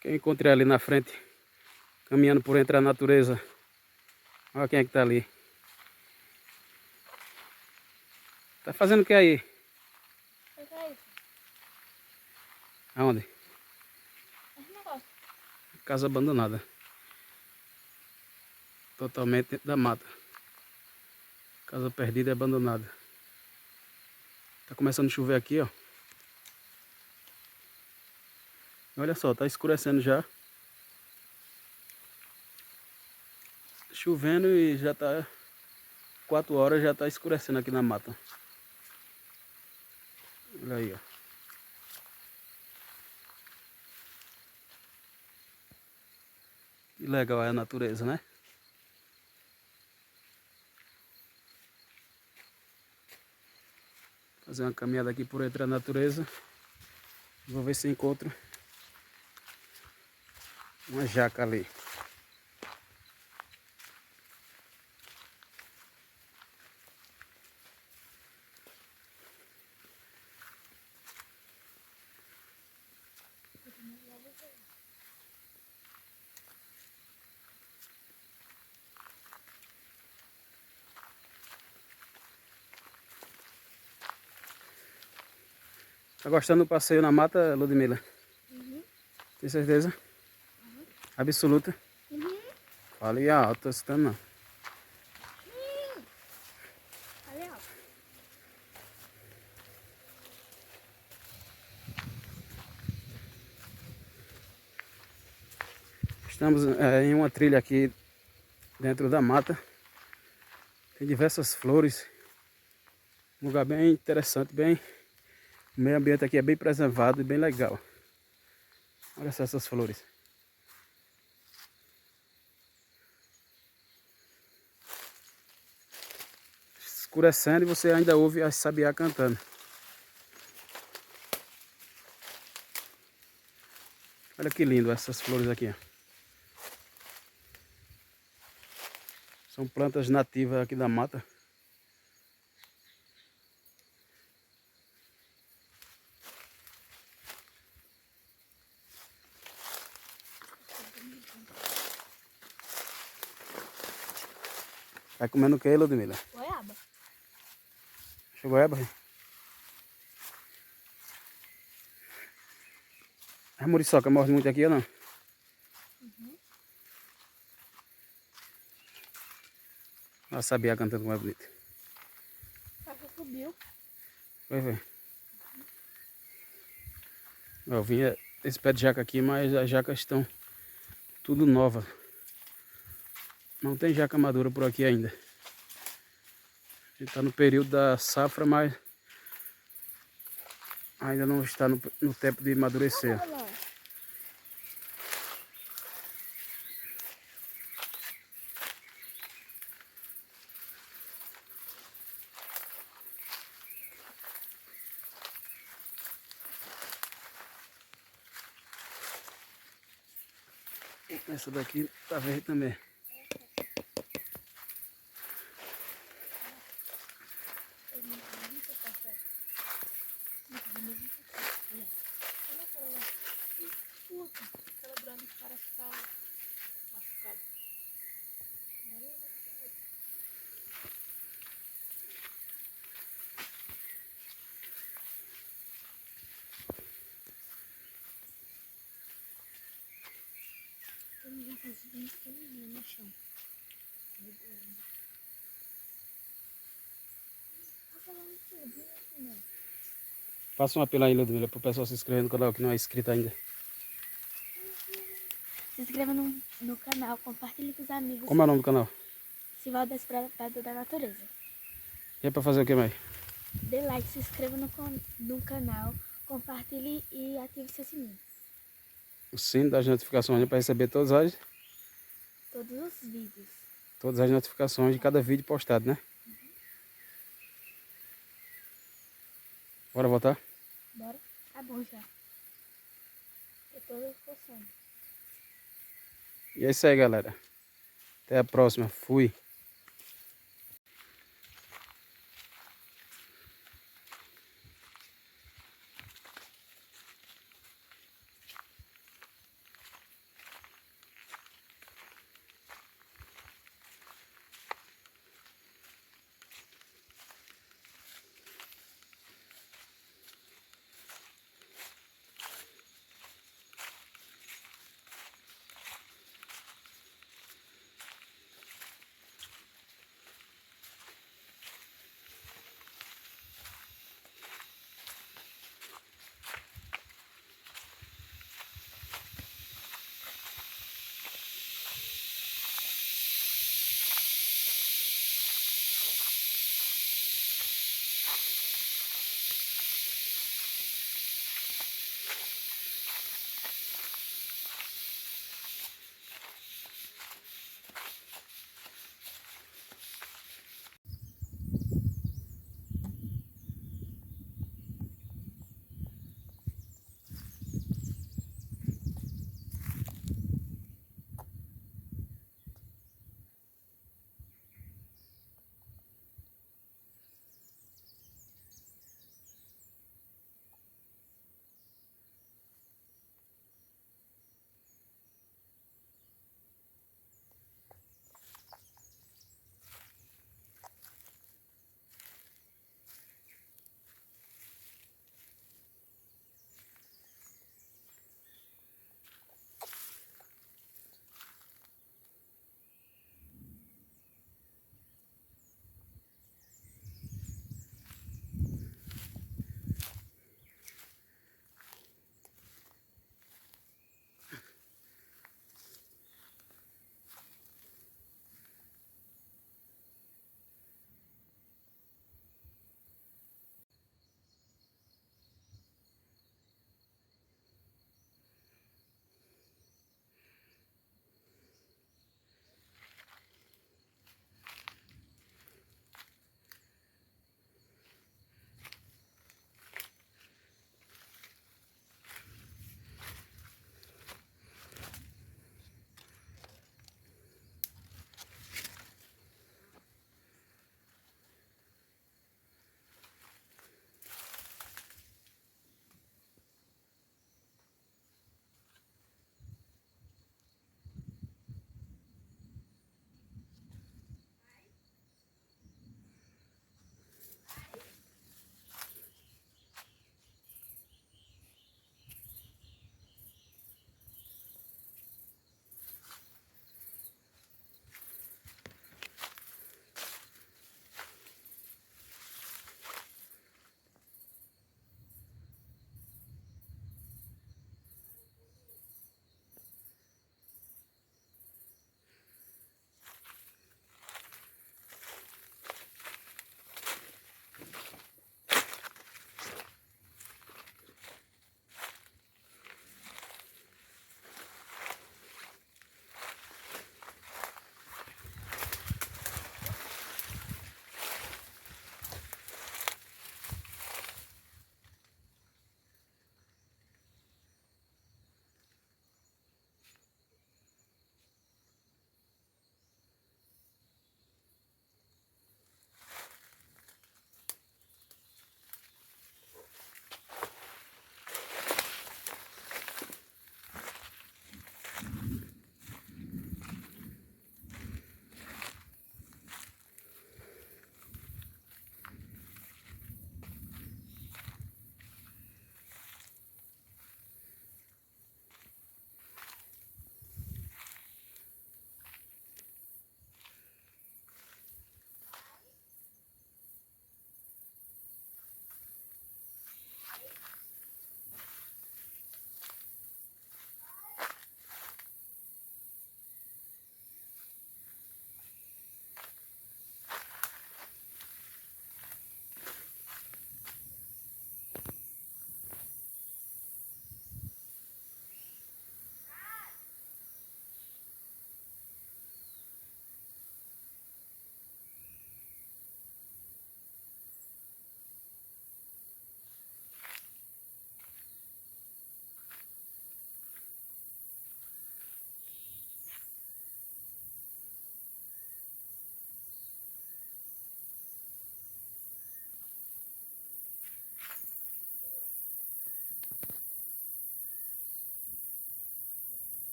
Que eu encontrei ali na frente, caminhando por entre a natureza. Olha quem é que tá ali. Tá fazendo o que aí? O que é isso? Aonde? Esse negócio. Casa abandonada. Totalmente dentro da mata. Casa perdida e abandonada. Tá começando a chover aqui, ó. Olha só, tá escurecendo já. Chovendo e já tá 4 horas, já tá escurecendo aqui na mata. Olha aí, ó. Que legal é a natureza, né? Fazer uma caminhada aqui por entre a natureza. Vou ver se encontro uma jaca ali. Tá gostando do passeio na mata, Ludmila? Uhum. Tem certeza? Absoluta? Uhum. Fale alto, tô escutando não. Ali, ó. Estamos em uma trilha aqui dentro da mata. Tem diversas flores. Um lugar bem interessante, bem... O meio ambiente aqui é bem preservado e bem legal. Olha só essas flores. Escurecendo e você ainda ouve a sabiá cantando. Olha que lindo essas flores aqui, ó. São plantas nativas aqui da mata. Tá comendo o que, Ludmila? Goiaba. Achou goiaba? Rê? A muriçoca morre muito aqui ou não? Uhum. Olha a sabiá cantando como é bonito. Só que subiu. Vai ver. Eu vinha esse pé de jaca aqui, mas as jacas estão tudo novas. Não tem jaca madura por aqui ainda. A gente está no período da safra, mas ainda não está no tempo de amadurecer. Olha lá. Essa daqui tá verde também. Olha aquela lá. Puta, aquela grande que parece que tá machucada. Tem um jacazinho bem pequenininho no chão. Meu Deus. Aquela não subiu aqui, não. Faça um apelo aí, Ludmila, pro pessoal se inscrever no canal que não é inscrito ainda. Se inscreva no canal, compartilhe com os amigos. Como é o nome do canal? Sivaldo Desprezo da Natureza. E é pra fazer o que mais? Dê like, se inscreva no canal, compartilhe e ative seu sininho. O sino das notificações para receber Todos os vídeos. todas as notificações de cada vídeo postado, né? Bora voltar? Bora? Tá bom já. Eu tô coçando. E é isso aí, galera. Até a próxima. Fui.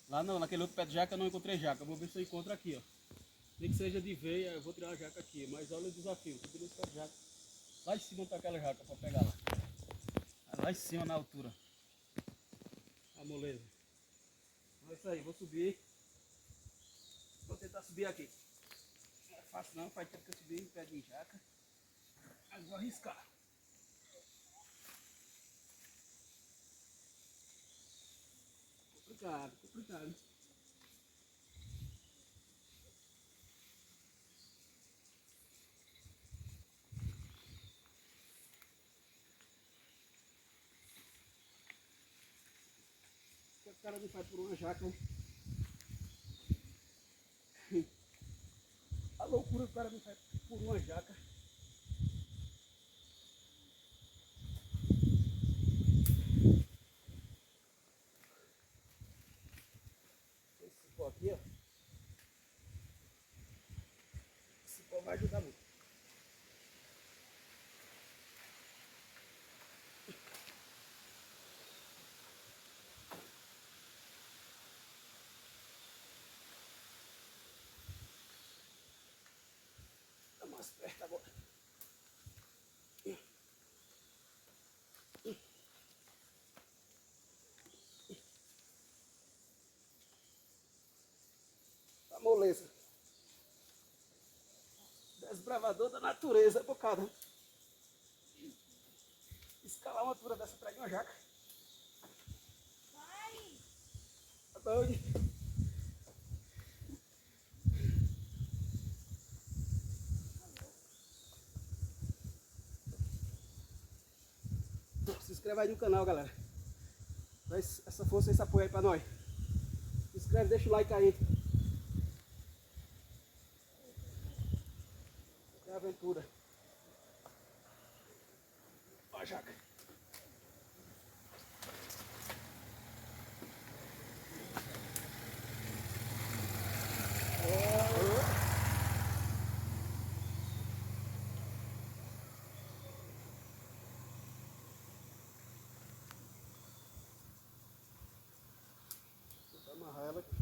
Lá não, naquele outro pé de jaca eu não encontrei jaca. Vou ver se eu encontro aqui, ó. Nem que seja de veia, eu vou tirar a jaca aqui. Mas olha o desafio, subir nesse pé de jaca. Lá em cima tá aquela jaca pra pegar lá. Lá em cima na altura. A moleza. Então é isso aí, vou subir. Vou tentar subir aqui. Não é fácil não, faz tempo que eu subi em pé de jaca. Mas vou arriscar. Complicado, complicado. O que o cara não faz por uma jaca, hein? A loucura que o cara não faz por uma jaca. Esse cipó aqui, ó. Esse cipó vai ajudar muito. Tá mais perto agora. Tá moleza. Desbravador da natureza, bocada. Escalar uma altura dessa pra uma jaca. Vai! Tá doido? Se inscreve aí no canal, galera. Dá essa força, esse apoio aí pra nós. Se inscreve, deixa o like aí. É a aventura. Ó a jaca. Vou amarrar ela aqui.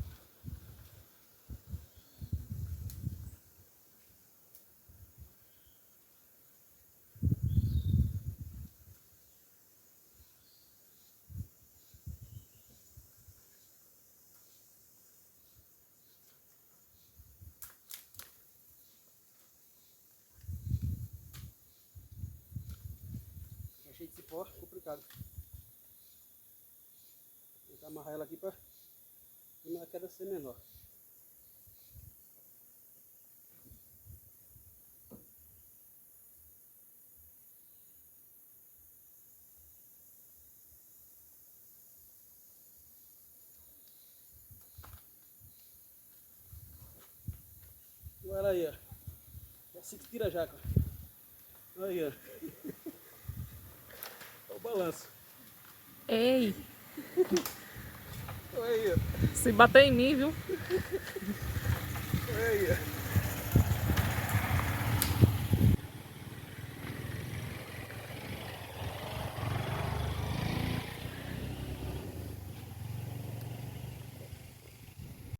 Tá cheio de cipó, complicado. Vou tentar amarrar ela aqui pra a queda ser menor. Olha aí, ó. É assim que tira a jaca. Aí, ó. Olha o balanço. Ei, Olha aí, ó. se bater em mim, viu? Olha aí, ó.